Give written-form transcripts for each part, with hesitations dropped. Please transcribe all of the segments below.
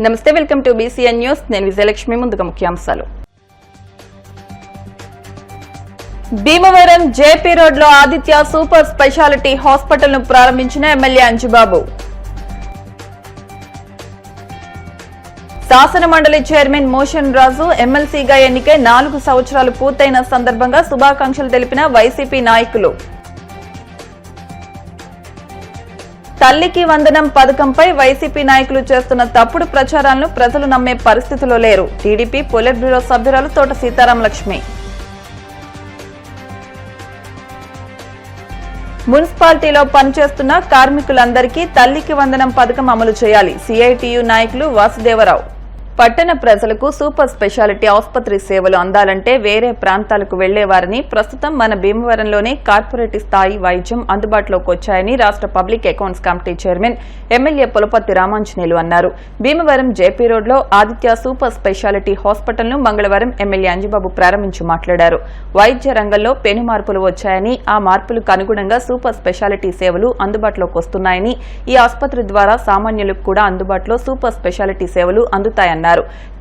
నమస్తే, welcome to BCN news. నేను విజయలక్ష్మి. ముందుగా ముఖ్యాంశాలు. భీమవరం జేపీ రోడ్లో ఆదిత్య సూపర్ స్పెషాలిటీ హాస్పిటల్ ను ప్రారంభించిన ఎమ్మెల్యే అంజిబాబు. శాసన మండలి చైర్మన్ మోషన్ రాజు ఎమ్మెల్సీగా ఎన్నికై 4 సంవత్సరాలు పూర్తయిన సందర్భంగా శుభాకాంక్షలు తెలిపిన వైసీపీ నాయకులు. తల్లికి వందనం పథకంపై వైసీపీ నాయకులు చేస్తున్న తప్పుడు ప్రచారాలను ప్రజలు నమ్మే పరిస్థితిలో లేరు. టీడీపీ పొలిట్ బ్యూరో సభ్యురాలు తోట సీతారాం లక్ష్మి. మున్సిపాలిటీలో పనిచేస్తున్న కార్మికులందరికీ తల్లికి వందనం పథకం అమలు చేయాలి. సిఐటియు నాయకులు వాసుదేవరావు. పట్టణ ప్రజలకు సూపర్ స్పెషాలిటీ ఆసుపత్రి సేవలు అందాలంటే వేరే ప్రాంతాలకు వెళ్లేవారని, ప్రస్తుతం మన భీమవరంలోనే కార్పొరేట్ స్థాయి వైద్యం అందుబాటులోకి వచ్చాయని రాష్ట్ర public accounts committee chairman MLA Pulaparthi Ramanjaneyulu అన్నారు. భీమవరం జేపీ రోడ్లో ఆదిత్య సూపర్ స్పెషాలిటీ హాస్పిటల్ ను మంగళవారం ఎమ్మెల్యే అంజిబాబు ప్రారంభించి మాట్లాడారు. వైద్య రంగంలో పెను మార్పులు వచ్చాయని, ఆ మార్పులకు అనుగుణంగా సూపర్ స్పెషాలిటీ సేవలు అందుబాటులోకి వస్తున్నాయని, ఈ ఆసుపత్రి ద్వారా సామాన్యులకు కూడా అందుబాటులో సూపర్ స్పెషాలిటీ సేవలు అందుతాయన్నారు.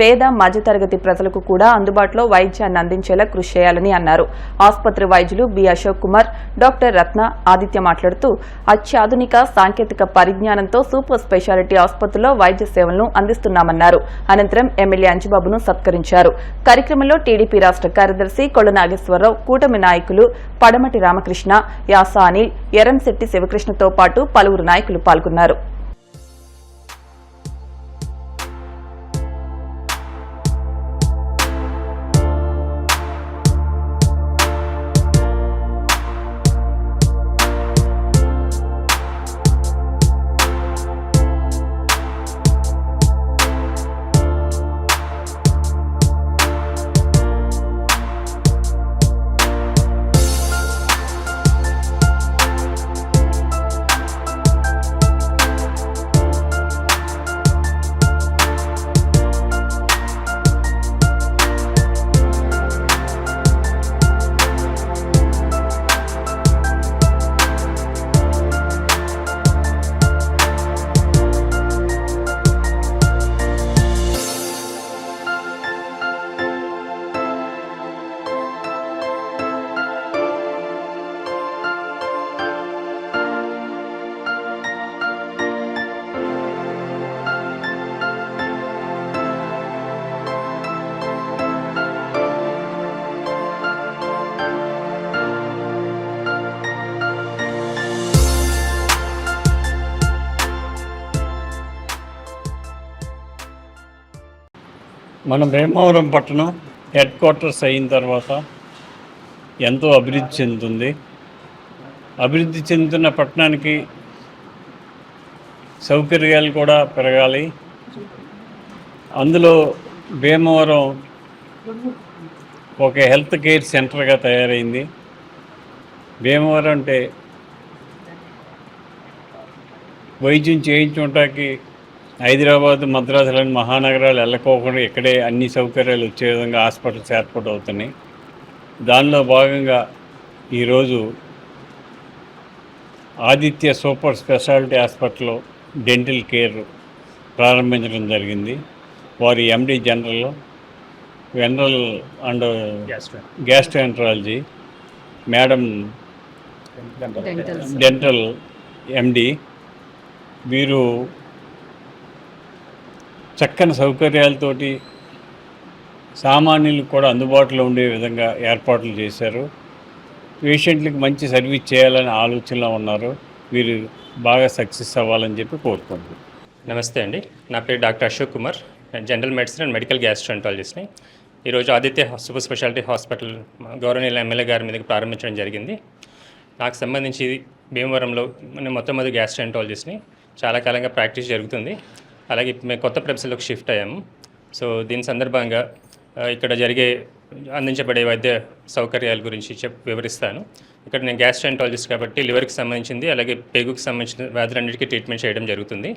పేద మధ్యతరగతి ప్రజలకు కూడా అందుబాటులో వైద్యాన్ని అందించేలా కృషి చేయాలని అన్నారు. ఆసుపత్రి వైద్యులు బి అశోక్ కుమార్, డాక్టర్ రత్న ఆదిత్య మాట్లాడుతూ, అత్యాధునిక సాంకేతిక పరిజ్ఞానంతో సూపర్ స్పెషాలిటీ ఆసుపత్రిలో వైద్య సేవలను అందిస్తున్నామన్నారు. అనంతరం ఎమ్మెల్యే అంజిబాబును సత్కరించారు. కార్యక్రమంలో టీడీపీ రాష్ట్ర కార్యదర్శి కొళ్ల నాగేశ్వరరావు, కూటమి నాయకులు పడమటి రామకృష్ణ, యాస అనిల్, ఎరంశెట్టి శివకృష్ణతో పాటు పలువురు నాయకులు పాల్గొన్నారు. మన భీమవరం పట్టణం హెడ్ క్వార్టర్స్ అయిన తర్వాత ఎంతో అభివృద్ధి చెందుతుంది. అభివృద్ధి చెందుతున్న పట్టణానికి సౌకర్యాలు కూడా పెరగాలి. అందులో భీమవరం ఒక హెల్త్ కేర్ సెంటర్గా తయారైంది. భీమవరం అంటే వైద్యం చేయించుకోవటానికి హైదరాబాద్, మద్రాసు లాంటి మహానగరాలు వెళ్ళకోకుండా ఇక్కడే అన్ని సౌకర్యాలు వచ్చే విధంగా హాస్పిటల్స్ ఏర్పాటు అవుతున్నాయి. దానిలో భాగంగా ఈరోజు ఆదిత్య సూపర్ స్పెషాలిటీ హాస్పిటల్లో డెంటల్ కేర్ ప్రారంభించడం జరిగింది. వారి MD general and gastroenterology madam dental MD. వీరు చక్కని సౌకర్యాలతోటి సామాన్యులకు కూడా అందుబాటులో ఉండే విధంగా ఏర్పాట్లు చేశారు. పేషెంట్లకు మంచి సర్వీస్ చేయాలనే ఆలోచనలో ఉన్నారు. వీరు బాగా సక్సెస్ అవ్వాలని చెప్పి కోరుకుంటున్నాను. నమస్తే అండి, నా పేరు doctor Ashok Kumar, general medicine and medical గ్యాస్ట్రోఎంట్రాలజిస్ట్ని. ఈరోజు ఆదిత్య సూపర్ స్పెషాలిటీ హాస్పిటల్ గౌరవనీయుల ఎమ్మెల్యే గారి మీదకి ప్రారంభించడం జరిగింది. నాకు సంబంధించి భీమవరంలో నేను మొట్టమొదటి గ్యాస్ట్రోఎంట్రాలజిస్ట్ని. చాలా కాలంగా ప్రాక్టీస్ జరుగుతుంది. అలాగే మేము కొత్త ప్రెమిసెస్లోకి షిఫ్ట్ అయ్యాము. సో దీని సందర్భంగా ఇక్కడ జరిగే అందించబడే వైద్య సౌకర్యాల గురించి వివరిస్తాను. ఇక్కడ నేను గ్యాస్ట్రాంటాలజిస్ట్ కాబట్టి లివర్కి సంబంధించింది అలాగే పేగుకి సంబంధించిన వ్యాధులన్నిటికీ ట్రీట్మెంట్ చేయడం జరుగుతుంది.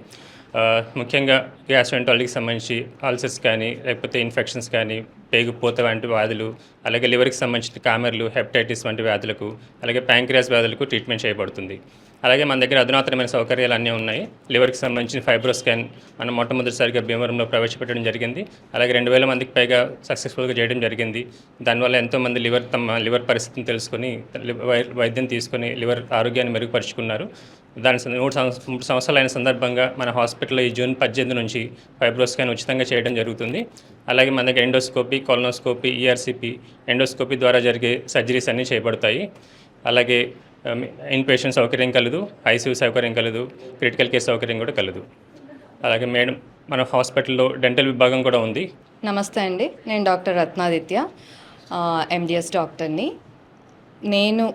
ముఖ్యంగా గ్యాస్ట్రాంటాలజీకి సంబంధించి అల్సర్స్ కానీ లేకపోతే ఇన్ఫెక్షన్స్ కానీ పేగుపోత వంటి వ్యాధులు అలాగే లివర్కి సంబంధించిన కామెర్లు హెపటైటిస్ వంటి వ్యాధులకు అలాగే ప్యాంక్రియాస్ వ్యాధులకు ట్రీట్మెంట్ చేయబడుతుంది. అలాగే మన దగ్గర అధునాతనమైన సౌకర్యాలు అన్నీ ఉన్నాయి. లివర్కి సంబంధించిన ఫైబ్రోస్కాన్ మనం మొట్టమొదటిసారిగా భీమవరంలో ప్రవేశపెట్టడం జరిగింది. అలాగే 2000 మందికి పైగా సక్సెస్ఫుల్గా చేయడం జరిగింది. దానివల్ల ఎంతోమంది తమ లివర్ పరిస్థితిని తెలుసుకొని వైద్యం తీసుకొని లివర్ ఆరోగ్యాన్ని మెరుగుపరుచుకున్నారు. దాని 3 సంవత్సరాలైన సందర్భంగా మన హాస్పిటల్లో ఈ జూన్ 18 నుంచి ఫైబ్రోస్కాన్ ఉచితంగా చేయడం జరుగుతుంది. అలాగే మన దగ్గర ఎండోస్కోపీ, కొలనోస్కోపీ, ఈఆర్సిపి, ఎండోస్కోపీ ద్వారా జరిగే సర్జరీస్ అన్నీ చేయబడతాయి. అలాగే ఇన్ పేషెంట్ సౌకర్యం కలదు, ఐసీయూ సౌకర్యం కలదు, క్రిటికల్ కేర్ సౌకర్యం కూడా కలదు. అలాగే మేడం మన హాస్పిటల్లో డెంటల్ విభాగం కూడా ఉంది. నమస్తే అండి, నేను డాక్టర్ రత్నాదిత్య, ఎండిఎస్ డాక్టర్ని. నేను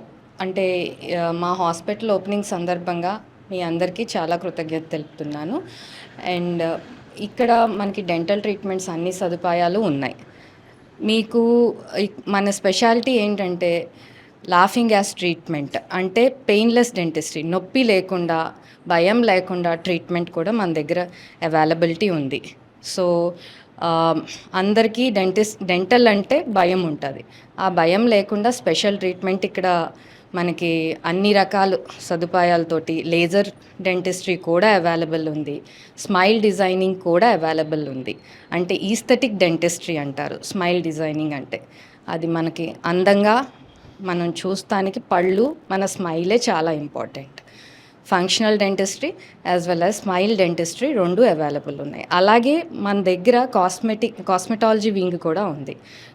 మా హాస్పిటల్ ఓపెనింగ్ సందర్భంగా మీ అందరికీ చాలా కృతజ్ఞత తెలుపుతున్నాను. అండ్ ఇక్కడ మనకి డెంటల్ ట్రీట్మెంట్స్ అన్ని సదుపాయాలు ఉన్నాయి. మీకు మన స్పెషాలిటీ ఏంటంటే లాఫింగ్ గ్యాస్ ట్రీట్మెంట్, అంటే పెయిన్లెస్ డెంటిస్ట్రీ, నొప్పి లేకుండా భయం లేకుండా ట్రీట్మెంట్ కూడా మన దగ్గర అవైలబిలిటీ ఉంది. సో అందరికీ డెంటల్ అంటే భయం ఉంటుంది. ఆ భయం లేకుండా స్పెషల్ ట్రీట్మెంట్ ఇక్కడ మనకి అన్ని రకాల సదుపాయాలతోటి లేజర్ డెంటిస్ట్రీ కూడా అవైలబుల్ ఉంది. స్మైల్ డిజైనింగ్ కూడా అవైలబుల్ ఉంది. అంటే ఈస్థెటిక్ డెంటిస్ట్రీ అంటారు స్మైల్ డిజైనింగ్ అంటే. అది మనకి అందంగా మనం చూస్తానికి పళ్ళు, మన స్మైలే చాలా important. Functional dentistry as well as smile dentistry 2 available ఉన్నాయి. అలాగే మన దగ్గర కాస్మెటాలజీ వింగ్ కూడా ఉంది.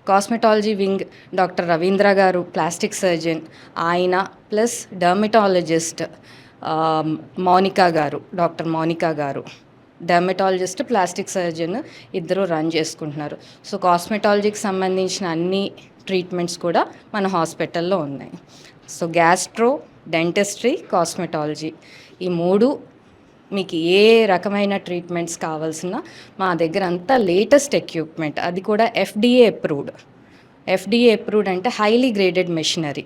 కాస్మెటాలజీ వింగ్ డాక్టర్ రవీంద్ర గారు ప్లాస్టిక్ సర్జన్, ఆయన ప్లస్ డర్మటాలజిస్ట్ మౌనికా గారు, డాక్టర్ మౌనికా గారు డర్మటాలజిస్ట్, ప్లాస్టిక్ సర్జన్ ఇద్దరు రన్ చేసుకుంటున్నారు. సో కాస్మెటాలజీకి సంబంధించిన అన్ని ట్రీట్మెంట్స్ కూడా మన హాస్పిటల్లో ఉన్నాయి. సో గ్యాస్ట్రో, డెంటిస్ట్రీ, కాస్మెటాలజీ ఈ 3 మీకు ఏ రకమైన ట్రీట్మెంట్స్ కావాల్సిన మా దగ్గర అంతా లేటెస్ట్ ఎక్విప్మెంట్, అది కూడా FDA అప్రూవ్డ్. FDA అప్రూవ్డ్ అంటే హైలీ గ్రేడెడ్ మెషినరీ,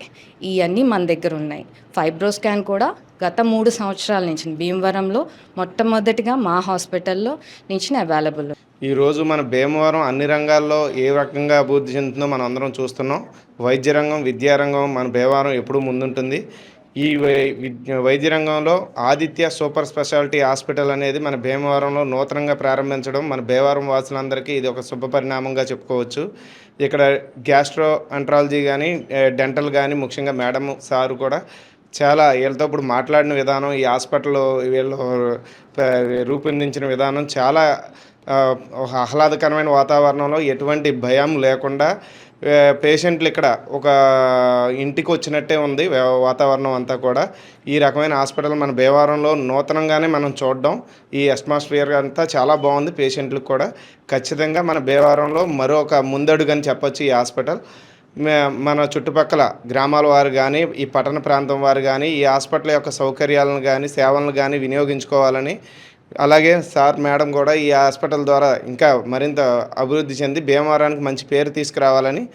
ఇవన్నీ మన దగ్గర ఉన్నాయి. ఫైబ్రోస్కాన్ కూడా గత 3 సంవత్సరాల నుంచి భీమవరంలో మొట్టమొదటిగా మా హాస్పిటల్లో నుంచి అవైలబుల్. ఈరోజు మన భీమవరం అన్ని రంగాల్లో ఏ రకంగా అభివృద్ధి చెందుతుందో మనం అందరం చూస్తున్నాం. వైద్య రంగం, విద్యారంగం మన భీమవరం ఎప్పుడూ ముందుంటుంది. ఈ వైద్య రంగంలో ఆదిత్య సూపర్ స్పెషాలిటీ హాస్పిటల్ అనేది మన భీమవరంలో నూతనంగా ప్రారంభించడం మన భీమవరం వాసులందరికీ ఇది ఒక శుభ పరిణామంగా చెప్పుకోవచ్చు. ఇక్కడ గ్యాస్ట్రో ఎంట్రాలజీ కానీ డెంటల్ కానీ ముఖ్యంగా మేడం సారు కూడా చాలా వీళ్ళతో ఇప్పుడు మాట్లాడిన విధానం, ఈ హాస్పిటల్లో వీళ్ళు రూపొందించిన విధానం చాలా ఆహ్లాదకరమైన వాతావరణంలో ఎటువంటి భయం లేకుండా పేషెంట్లు ఇక్కడ ఒక ఇంటికి వచ్చినట్టే ఉంది వాతావరణం అంతా కూడా. ఈ రకమైన హాస్పిటల్ మన భీమవరంలో నూతనంగానే మనం చూడడం, ఈ అట్మాస్ఫియర్ అంతా చాలా బాగుంది. పేషెంట్లకు కూడా ఖచ్చితంగా మన భీమవరంలో మరొక ముందడుగని చెప్పొచ్చు ఈ హాస్పిటల్. మన చుట్టుపక్కల గ్రామాల వారు కానీ ఈ పట్టణ ప్రాంతం వారు కానీ ఈ హాస్పిటల్ యొక్క సౌకర్యాలను కానీ సేవలను కానీ వినియోగించుకోవాలని, అలాగే సార్ మేడం కూడా ఈ హాస్పిటల్ ద్వారా ఇంకా మరింత అభివృద్ధి చెంది భీమవరానికి మంచి పేరు తీసుకురావాలని.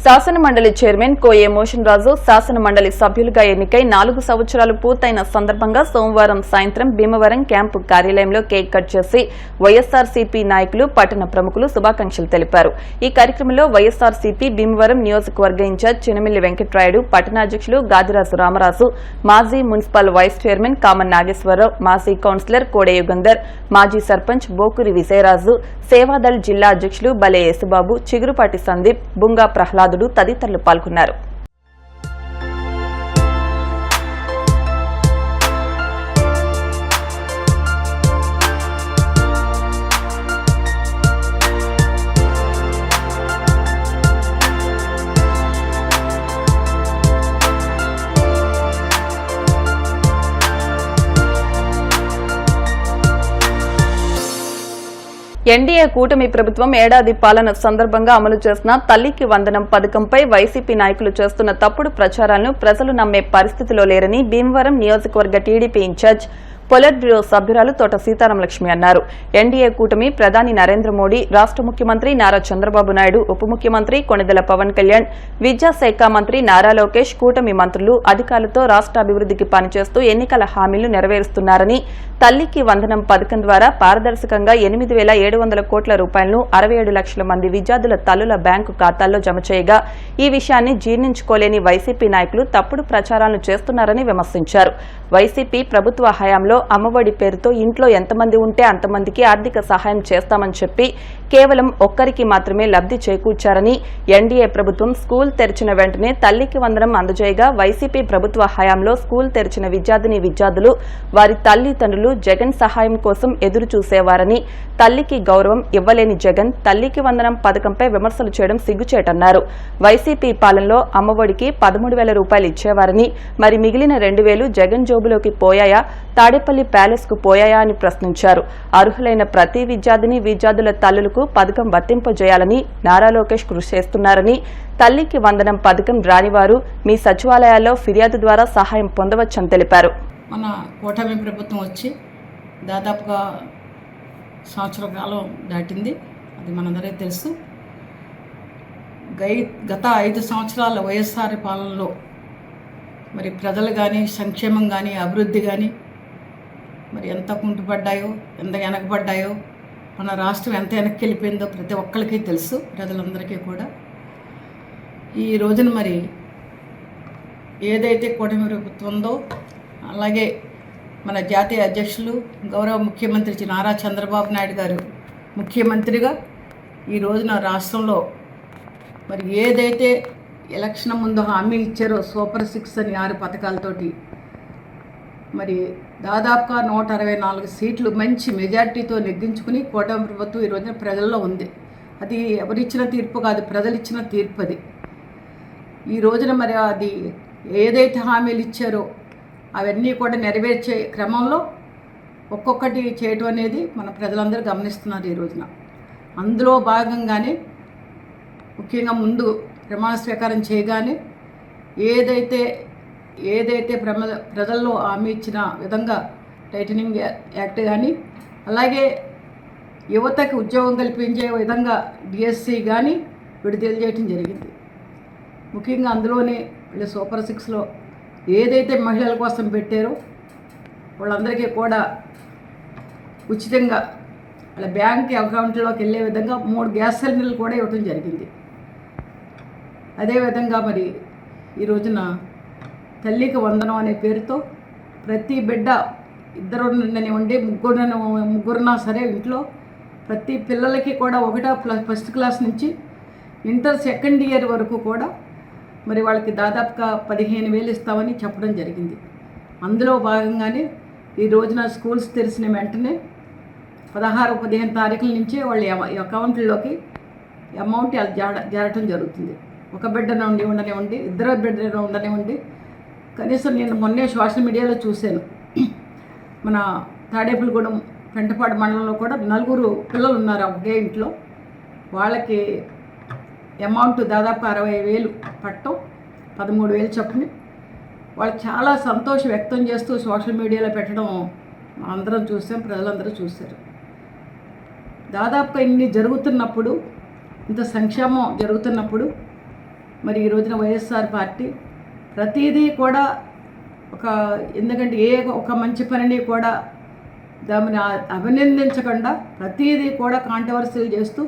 శాసన మండలి చైర్మన్ కోయే మోషన్ రాజు శాసన మండలి సభ్యులుగా ఎన్నికై 4 సంవత్సరాలు పూర్తయిన సందర్భంగా సోమవారం సాయంత్రం భీమవరం క్యాంపు కార్యాలయంలో కేక్ కట్ చేసి వైఎస్ఆర్సీపీ నాయకులు, పట్టణ ప్రముఖులు శుభాకాంక్షలు తెలిపారు. ఈ కార్యక్రమంలో వైఎస్ఆర్సీపీ భీమవరం నియోజకవర్గ ఇన్ఛార్జ్ చినమిల్లి వెంకట్రాయుడు, పట్టణాధ్యక్షులు గాదిరాజు రామరాజు, మాజీ municipal vice chairman Kaman Nageswararao, మాజీ కౌన్సిలర్ కోడే యుగంధర్, మాజీ సర్పంచ్ బోకురి విజయరాజు, సేవాదళ్ జిల్లా అధ్యక్షులు బలే యేసుబాబు, చిగురుపాటి సందీప్, బుంగా ప్రహ్లాదుడు తదితరులు పాల్గొన్నారు. ఎన్డీఏ కూటమి ప్రభుత్వం ఏడాది పాలన సందర్భంగా అమలు చేసిన తల్లికి వందనం పథకంపై వైసీపీ నాయకులు చేస్తున్న తప్పుడు ప్రచారాలను ప్రజలు నమ్మే పరిస్థితిలో లేరని భీమవరం నియోజకవర్గ టీడీపీ ఇన్ఛార్జ్ పొలిట్ బ్యూరో సభ్యురాలు తోట సీతారాం లక్ష్మి అన్నారు. ఎన్డీఏ కూటమి ప్రధాని నరేంద్ర మోడీ, రాష్ట ముఖ్యమంత్రి నారా చంద్రబాబు నాయుడు, ఉప ముఖ్యమంత్రి కొణిదెల పవన్ కళ్యాణ్, విద్యాశాఖ మంత్రి నారా లోకేష్, కూటమి మంత్రులు, అధికారులతో రాష్ట అభివృద్ధికి పనిచేస్తూ ఎన్నికల హామీలు నెరవేరుస్తున్నారని, తల్లికి వందనం పథకం ద్వారా పారదర్శకంగా 8,700 కోట్ల రూపాయలను 67 లక్షల మంది విద్యార్థుల తల్లుల బ్యాంకు ఖాతాల్లో జమ చేయగా ఈ విషయాన్ని జీర్ణించుకోలేని వైసీపీ నాయకులు తప్పుడు ప్రచారాలను చేస్తున్నారని విమర్శించారు. వైసీపీ ప్రభుత్వ హయాంలో అమ్మఒడి పేరుతో ఇంట్లో ఎంతమంది ఉంటే అంతమందికి ఆర్థిక సహాయం చేస్తామని చెప్పి కేవలం ఒక్కరికి మాత్రమే లబ్ధి చేకూర్చారని, ఎన్డీఏ ప్రభుత్వం స్కూల్ తెరిచిన వెంటనే తల్లికి వందనం అందజేయగా వైసీపీ ప్రభుత్వ హయాంలో స్కూల్ తెరిచిన విద్యార్థులు వారి తల్లిదండ్రులు జగన్ సహాయం కోసం ఎదురు చూసేవారని, తల్లికి గౌరవం ఇవ్వలేని జగన్ తల్లికి వందనం పథకంపై విమర్శలు చేయడం సిగ్గుచేటన్నారు. వైసీపీ పాలనలో అమ్మఒడికి 13,000 రూపాయలు ఇచ్చేవారని, మరి మిగిలిన 2,000 జగన్ జోబులోకి పోయాయా, తాడేపల్లి ప్యాలెస్ కు పోయాయా అని ప్రశ్నించారు. అర్హులైన ప్రతి విద్యార్థుల తల్లులకు పథకం వర్తింపజేయాలని నారా లోకేష్ కృషి చేస్తున్నారని, తల్లికి వందనం పథకం రానివారు మీ సచివాలయాల్లో ఫిర్యాదు ద్వారా సహాయం పొందవచ్చని తెలిపారు. మన కూటమి ప్రభుత్వం వచ్చి దాదాపుగా సంవత్సర కాలం దాటింది, అది మనందరికీ తెలుసు. గత 5 సంవత్సరాల వైఎస్ఆర్ పాలనలో మరి ప్రజలు కానీ, సంక్షేమం కానీ, అభివృద్ధి కానీ మరి ఎంత కుంటుపడ్డాయో, ఎంత వెనకబడ్డాయో, మన రాష్ట్రం ఎంత వెనక్కి వెళ్ళిపోయిందో ప్రతి ఒక్కరికి తెలుసు, ప్రజలందరికీ కూడా. ఈ రోజున మరి ఏదైతే కూటమి ప్రభుత్వం ఉందో, అలాగే మన జాతీయ అధ్యక్షులు గౌరవ ముఖ్యమంత్రి నారా చంద్రబాబు నాయుడు గారు ముఖ్యమంత్రిగా ఈ రోజున రాష్ట్రంలో మరి ఏదైతే ఎలక్షన్ ముందు హామీ ఇచ్చారో సూపర్ 6 అని 6 పథకాలతోటి మరి దాదాపుగా 164 సీట్లు మంచి మెజార్టీతో నెగ్గించుకుని కూటమి ప్రభుత్వం ఈ రోజున ప్రజల్లో ఉంది. అది ఎవరిచ్చిన తీర్పు కాదు, ప్రజలు ఇచ్చిన తీర్పు అది. ఈ రోజున మరి అది ఏదైతే హామీలు ఇచ్చారో అవన్నీ కూడా నెరవేర్చే క్రమంలో ఒక్కొక్కటి చేయటం అనేది మన ప్రజలందరూ గమనిస్తున్నారు ఈ రోజున. అందులో భాగంగానే ముఖ్యంగా ముందు ప్రమాణ స్వీకారం చేయగానే ఏదైతే ప్రజల్లో హామీ ఇచ్చిన విధంగా టైటనింగ్ యాక్ట్ కానీ, అలాగే యువతకి ఉద్యోగం కల్పించే విధంగా డిఎస్సి కానీ విడుదల చేయడం జరిగింది. ముఖ్యంగా అందులోనే వీళ్ళు సూపర్ 6లో ఏదైతే మహిళల కోసం పెట్టారో వాళ్ళందరికీ కూడా ఉచితంగా వాళ్ళ బ్యాంక్ అకౌంట్లోకి వెళ్ళే విధంగా 3 గ్యాస్ సిలిండర్లు కూడా ఇవ్వడం జరిగింది. అదేవిధంగా మరి ఈ రోజున తల్లికి వందనం అనే పేరుతో ప్రతి బిడ్డ 2 ఉండనివ్వండి, ముగ్గురున్నా సరే ఇంట్లో ప్రతి పిల్లలకి కూడా 1st క్లాస్ నుంచి ఇంటర్ 2nd ఇయర్ వరకు కూడా మరి వాళ్ళకి దాదాపుగా 15,000 ఇస్తామని చెప్పడం జరిగింది. అందులో భాగంగానే ఈ రోజున స్కూల్స్ తెరిచిన వెంటనే 16-15 తారీఖుల నుంచే వాళ్ళ అకౌంట్లోకి అమౌంట్ చేరటం జరుగుతుంది. ఒక బిడ్డ నుండి ఉండనివ్వండి, 2 బిడ్డ ఉండనివ్వండి. కనీసం నేను మొన్నే సోషల్ మీడియాలో చూశాను, మన తాడేపల్లిగూడెం పెంటపాడు మండలంలో కూడా 4 పిల్లలు ఉన్నారు ఒకే ఇంట్లో. వాళ్ళకి అమౌంట్ దాదాపు 60,000 పట్టం, 13,000 చొప్పున. వాళ్ళు చాలా సంతోషం వ్యక్తం చేస్తూ సోషల్ మీడియాలో పెట్టడం అందరం చూసాం, ప్రజలందరూ చూశారు. దాదాపుగా ఇన్ని జరుగుతున్నప్పుడు, ఇంత సంక్షేమం జరుగుతున్నప్పుడు మరి ఈ రోజున వైఎస్ఆర్ పార్టీ ప్రతిదీ కూడా ఎందుకంటే ఒక మంచి పనిని కూడా దాన్ని అభినందించకుండా ప్రతిదీ కూడా కాంట్రవర్సీలు చేస్తూ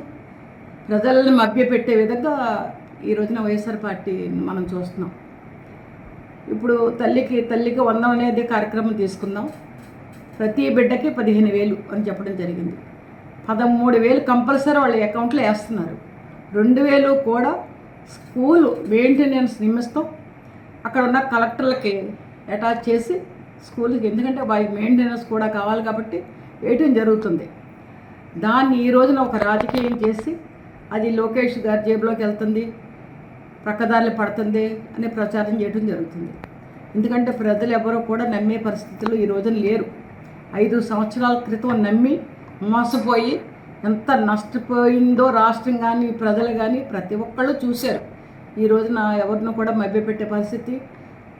ప్రజలను మభ్యపెట్టే విధంగా ఈ రోజున వైఎస్ఆర్ పార్టీ మనం చూస్తున్నాం. ఇప్పుడు తల్లికి వందనం అనేది కార్యక్రమం తీసుకుందాం. ప్రతి బిడ్డకి 15,000 అని చెప్పడం జరిగింది. 13,000 కంపల్సరీ వాళ్ళ అకౌంట్లో వేస్తున్నారు. 2,000 కూడా స్కూల్ మెయింటెనెన్స్ నిమిత్తం అక్కడ ఉన్న కలెక్టర్లకి అటాచ్ చేసి స్కూల్కి, ఎందుకంటే వారి మెయింటెనెన్స్ కూడా కావాలి కాబట్టి వేయటం జరుగుతుంది. దాన్ని ఈ రోజున ఒక రాజకీయం చేసి అది లోకేష్ గారి జేబులోకి వెళ్తుంది, ప్రక్కదారులు పడుతుంది అనే ప్రచారం చేయడం జరుగుతుంది. ఎందుకంటే ప్రజలు ఎవరో కూడా నమ్మే పరిస్థితులు ఈ రోజున లేరు. 5 సంవత్సరాల క్రితం నమ్మి మోసపోయి ఎంత నష్టపోయిందో రాష్ట్రం కానీ ప్రజలు కానీ ప్రతి ఒక్కళ్ళు చూశారు. ఈ రోజున ఎవరిని కూడా మభ్యపెట్టే పరిస్థితి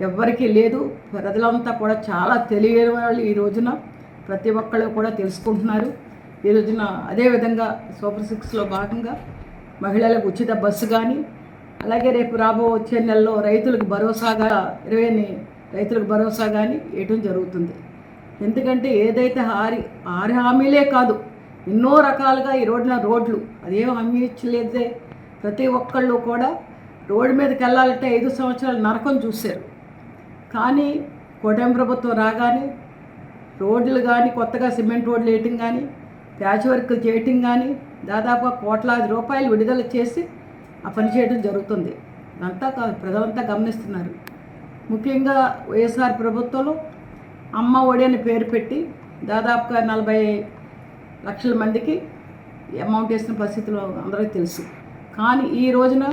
ఎవ్వరికీ లేదు. ప్రజలంతా కూడా చాలా తెలియని వాళ్ళు ఈ రోజున ప్రతి ఒక్కళ్ళు కూడా తెలుసుకుంటున్నారు. ఈ రోజున అదేవిధంగా సూపర్ 6లో భాగంగా మహిళలకు ఉచిత బస్సు కానీ, అలాగే రేపు వచ్చే నెలలో రైతులకు భరోసాగా 20 రైతులకు భరోసా కానీ ఇవ్వడం జరుగుతుంది. ఎందుకంటే ఏదైతే ఆరు హామీలే కాదు, ఎన్నో రకాలుగా ఈ రోజున రోడ్లు అదేం హామీ ఇచ్చలేదే. ప్రతి ఒక్కళ్ళు కూడా రోడ్డు మీదకి వెళ్ళాలంటే 5 సంవత్సరాలు నరకం చూశారు. కానీ కూటమి ప్రభుత్వం రాగానే రోడ్లు కానీ, కొత్తగా సిమెంట్ రోడ్లు వేయటం కానీ, ప్యాచ్ వర్క్ చేయటం కానీ, దాదాపు కోట్లాది రూపాయలు విడుదల చేసి ఆ పని చేయడం జరుగుతుంది. అంతా ప్రజలంతా గమనిస్తున్నారు. ముఖ్యంగా వైఎస్ఆర్ ప్రభుత్వంలో అమ్మ ఒడి అని పేరు పెట్టి దాదాపుగా 40 లక్షల మందికి అమౌంట్ వేసిన పరిస్థితులు అందరికీ తెలుసు. కానీ ఈ రోజున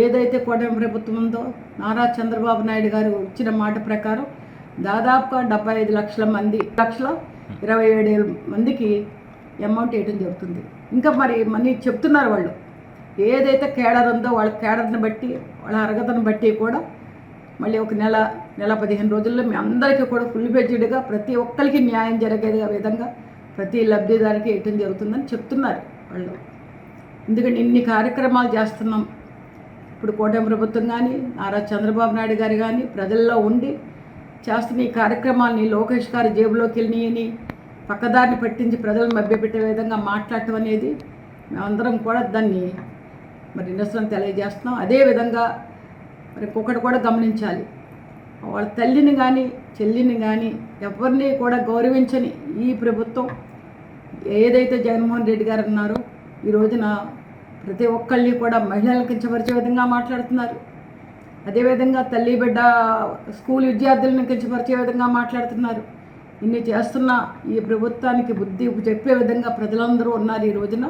ఏదైతే కూటమి ప్రభుత్వం ఉందో, నారా చంద్రబాబు నాయుడు గారు ఇచ్చిన మాట ప్రకారం దాదాపుగా 75 లక్షల 1,27,000 మందికి అమౌంట్ వేయడం జరుగుతుంది. ఇంకా మనీ చెప్తున్నారు వాళ్ళు, ఏదైతే కేడర్ ఉందో వాళ్ళ కేడర్ని బట్టి, వాళ్ళ అర్హతను బట్టి కూడా మళ్ళీ ఒక నెల 15 రోజుల్లో మీ అందరికీ కూడా ఫుల్ బెడ్జెడ్గా ప్రతి ఒక్కరికి న్యాయం జరిగే విధంగా ప్రతి లబ్ధిదారికి వేయటం జరుగుతుందని చెప్తున్నారు వాళ్ళు. ఎందుకంటే ఇన్ని కార్యక్రమాలు చేస్తున్నాం. ఇప్పుడు కూటమి ప్రభుత్వం కానీ, నారా చంద్రబాబు నాయుడు గారు కానీ ప్రజల్లో ఉండి చేస్తున్న ఈ కార్యక్రమాలని లోకేష్ గారి జేబులోకి వెళ్ళిని పక్కదారిని పట్టించి ప్రజలను మభ్యపెట్టే విధంగా మాట్లాడటం అనేది మేమందరం కూడా దాన్ని నిరసన తెలియజేస్తున్నాం. అదేవిధంగా ఇంకొకటి కూడా గమనించాలి, వాళ్ళ తల్లిని కానీ చెల్లిని కానీ ఎవరిని కూడా గౌరవించని ఈ ప్రభుత్వం ఏదైతే జగన్మోహన్ రెడ్డి గారు అన్నారో ఈ రోజున ప్రతి ఒక్కళ్ళని కూడా మహిళలను కించపరిచే విధంగా మాట్లాడుతున్నారు. అదేవిధంగా తల్లి బిడ్డ స్కూల్ విద్యార్థులను కించపరిచే విధంగా మాట్లాడుతున్నారు. ఇన్ని చేస్తున్న ఈ ప్రభుత్వానికి బుద్ధి చెప్పే విధంగా ప్రజలందరూ ఉన్నారు ఈ రోజున.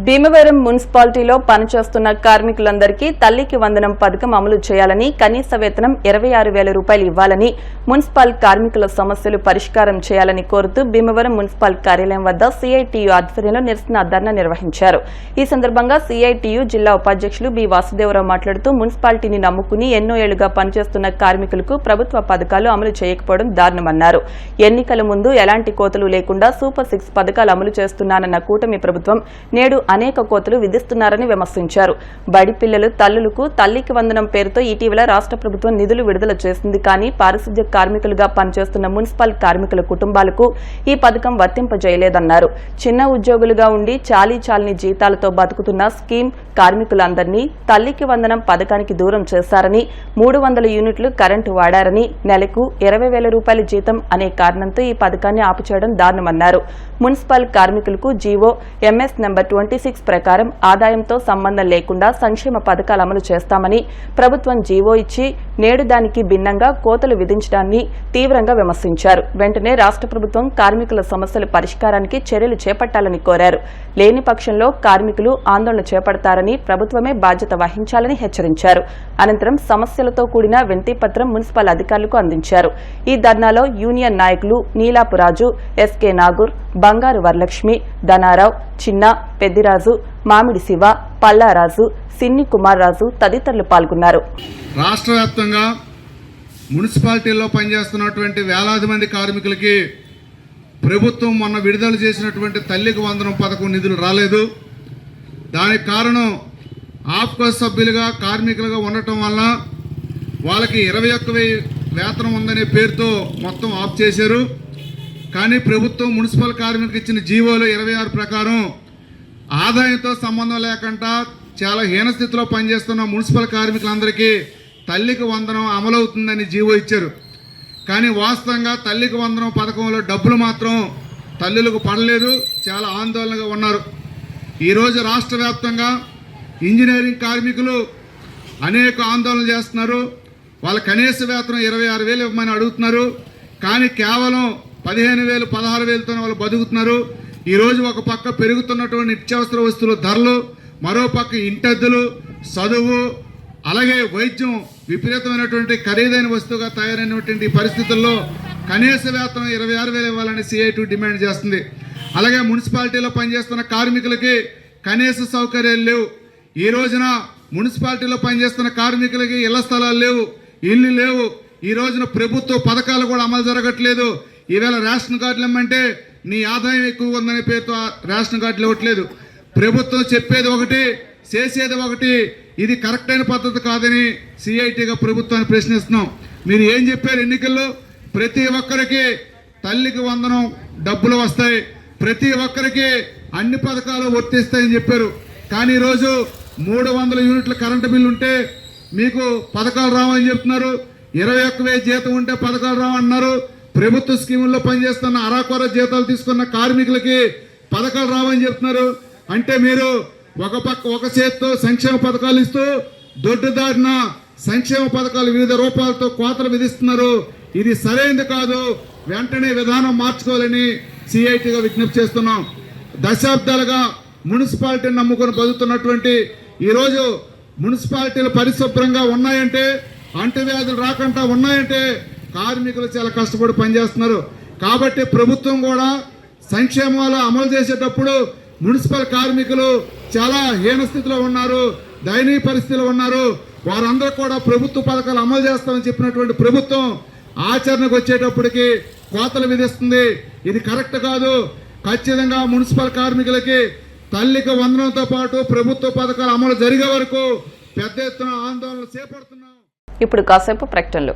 భీమవరం మున్సిపాలిటీలో పనిచేస్తున్న కార్మికులందరికీ తల్లికి వందనం పథకం అమలు చేయాలని, కనీస వేతనం 26,000 రూపాయలు ఇవ్వాలని, మున్సిపల్ కార్మికుల సమస్యలు పరిష్కారం చేయాలని కోరుతూ భీమవరం మున్సిపల్ కార్యాలయం వద్ద సిఐటియు ఆధ్వర్యంలో నిరసన ధర్నా నిర్వహించారు. ఈ సందర్భంగా సిఐటియు జిల్లా ఉపాధ్యక్షులు బి వాసుదేవరావు మాట్లాడుతూ మున్సిపాలిటీని నమ్ముకుని ఎన్నో ఏళ్లుగా పనిచేస్తున్న కార్మికులకు ప్రభుత్వ పథకాలు అమలు చేయకపోవడం దారుణమన్నారు. ఎన్నికల ముందు ఎలాంటి కోతలు లేకుండా సూపర్ 6 పథకాలు అమలు చేస్తున్నానన్న కూటమి ప్రభుత్వం నేడు అనేక కోతలు విధిస్తున్నారని విమర్శించారు. బడి పిల్లలు తల్లులకు తల్లికి వందనం పేరుతో ఇటీవల రాష్ట్ర ప్రభుత్వం నిధులు విడుదల చేసింది. కానీ పారిశుద్ధ్య కార్మికులుగా పనిచేస్తున్న మున్సిపల్ కార్మికుల కుటుంబాలకు ఈ పథకం వర్తింపజేయలేదన్నారు. చిన్న ఉద్యోగులుగా ఉండి చాలీచాలని జీతాలతో బతుకుతున్న స్కీమ్ కార్మికులందరినీ తల్లికి వందనం పథకానికి దూరం చేశారని, 300 యూనిట్లు కరెంటు వాడారని, నెలకు 20,000 రూపాయల జీతం అనే కారణంతో ఈ పథకాన్ని ఆపుచేయడం దారుణమన్నారు. మున్సిపల్ కార్మికులకు జీవో ఎంఎస్ నెంబర్ 26 ప్రకారం ఆదాయంతో సంబంధం లేకుండా సంక్షేమ పథకాలు అమలు చేస్తామని ప్రభుత్వం జీవో ఇచ్చి నేడు దానికి భిన్నంగా కోతలు విధించడాన్ని తీవ్రంగా విమర్శించారు. వెంటనే రాష్ట్ర ప్రభుత్వం కార్మికుల సమస్యల పరిష్కారానికి చర్యలు చేపట్టాలని కోరారు. లేని పక్షంలో కార్మికులు ఆందోళన చేపడతారని, ప్రభుత్వమే బాధ్యత వహించాలని హెచ్చరించారు. అనంతరం సమస్యలతో కూడిన వినతిపత్రం మున్సిపల్ అధికారులకు అందించారు. ఈ ధర్నాలో యూనియన్ నాయకులు నీలాపురాజు, ఎస్కే నాగూర్, బంగారు వరలక్ష్మి, ధనారావు, చిన్న, పెద్దిరాజు, మామిడి శివ, పల్లారాజు, సిన్ని కుమార్ రాజు తదితరులు పాల్గొన్నారు. రాష్ట్ర వ్యాప్తంగా మున్సిపాలిటీల్లో పనిచేస్తున్నటువంటి వేలాది మంది కార్మికులకి ప్రభుత్వం మొన్న విడుదల చేసినటువంటి తల్లికి వందనం పథకం నిధులు రాలేదు. దానికి కారణం ఆప్కోస్ సభ్యులుగా కార్మికులుగా ఉండటం వల్ల వాళ్ళకి 21,000 వేతనం ఉందనే పేరుతో మొత్తం ఆఫ్ చేశారు. కానీ ప్రభుత్వం మున్సిపల్ కార్మికులకు ఇచ్చిన జీవోలు 26 ప్రకారం ఆదాయంతో సంబంధం లేకుండా చాలా హీనస్థితిలో పనిచేస్తున్న మున్సిపల్ కార్మికులందరికీ తల్లికి వందనం అమలవుతుందని జీవో ఇచ్చారు. కానీ వాస్తవంగా తల్లికి వందనం పథకంలో డబ్బులు మాత్రం తల్లులకు పడలేదు. చాలా ఆందోళనగా ఉన్నారు. ఈరోజు రాష్ట్ర వ్యాప్తంగా ఇంజనీరింగ్ కార్మికులు అనేక ఆందోళన చేస్తున్నారు. వాళ్ళ కనీస వేతనం 26,000 ఇవ్వమని అడుగుతున్నారు. కానీ కేవలం 15,000, 16,000తోనే వాళ్ళు బతుకుతున్నారు. ఈరోజు ఒక పక్క పెరుగుతున్నటువంటి నిత్యావసర వస్తువుల ధరలు, మరో పక్క ఇంటద్దులు, చదువు, అలాగే వైద్యం విపరీతమైనటువంటి ఖరీదైన వస్తువుగా తయారైనటువంటి పరిస్థితుల్లో కనీస వేతనం 26,000 ఇవ్వాలని సిఐటి డిమాండ్ చేస్తుంది. అలాగే మున్సిపాలిటీలో పనిచేస్తున్న కార్మికులకి కనీస సౌకర్యాలు లేవు. ఈ రోజున మున్సిపాలిటీలో పనిచేస్తున్న కార్మికులకి ఇళ్ల స్థలాలు లేవు, ఇల్లు లేవు. ఈ రోజున ప్రభుత్వ పథకాలు కూడా అమలు జరగట్లేదు. ఈవేళ రేషన్ కార్డులు ఇమ్మంటే నీ ఆదాయం ఎక్కువ ఉందనే పేరుతో రేషన్ కార్డులు ఇవ్వట్లేదు. ప్రభుత్వం చెప్పేది ఒకటి, చేసేది ఒకటి. ఇది కరెక్ట్ అయిన పద్ధతి కాదని సిఐటిగా ప్రభుత్వాన్ని ప్రశ్నిస్తున్నాం. మీరు ఏం చెప్పారు ఎన్నికల్లో? ప్రతి ఒక్కరికి తల్లికి వందనం డబ్బులు వస్తాయి, ప్రతి ఒక్కరికి అన్ని పథకాలు వర్తిస్తాయని చెప్పారు. కానీ ఈరోజు 300 యూనిట్ల కరెంటు బిల్లు ఉంటే మీకు పథకాలు రావని చెప్తున్నారు. 21,000 జీతం ఉంటే పథకాలు రావన్నారు. ప్రభుత్వ స్కీముల్లో పనిచేస్తున్న అరాకొర జీతాలు తీసుకున్న కార్మికులకి పథకాలు రావని చెప్తున్నారు. అంటే మీరు ఒక చేత్తో సంక్షేమ పథకాలు ఇస్తూ దొడ్డుదారిన సంక్షేమ పథకాలు వివిధ రూపాలతో కోతలు విధిస్తున్నారు. ఇది సరైనది కాదు. వెంటనే విధానం మార్చుకోవాలని సిఐటిగా విజ్ఞప్తి చేస్తున్నాం. దశాబ్దాలుగా మున్సిపాలిటీని నమ్ముకొని బతుకుతున్నటువంటి ఈరోజు మున్సిపాలిటీలు పరిశుభ్రంగా ఉన్నాయంటే, అంటువ్యాధులు రాకుండా ఉన్నాయంటే కార్మికులు చాలా కష్టపడి పనిచేస్తున్నారు. కాబట్టి ప్రభుత్వం కూడా సంక్షేమాలు అమలు చేసేటప్పుడు మున్సిపల్ కార్మికులు చాలా హీన స్థితిలో ఉన్నారు, దయనీయ పరిస్థితిలో ఉన్నారు. వారందరూ కూడా ప్రభుత్వ పథకాలు అమలు చేస్తామని చెప్పినటువంటి ప్రభుత్వం ఆచరణకు వచ్చేటప్పటికి కోతలు విధిస్తుంది. ఇది కరెక్ట్ కాదు. ఖచ్చితంగా మున్సిపల్ కార్మికులకి తల్లికి వందనంతో పాటు ప్రభుత్వ పథకాలు అమలు జరిగే వరకు పెద్ద ఎత్తున ఆందోళన చేపడుతున్నాం. ఇప్పుడు కాసేపు ప్రకటనలు.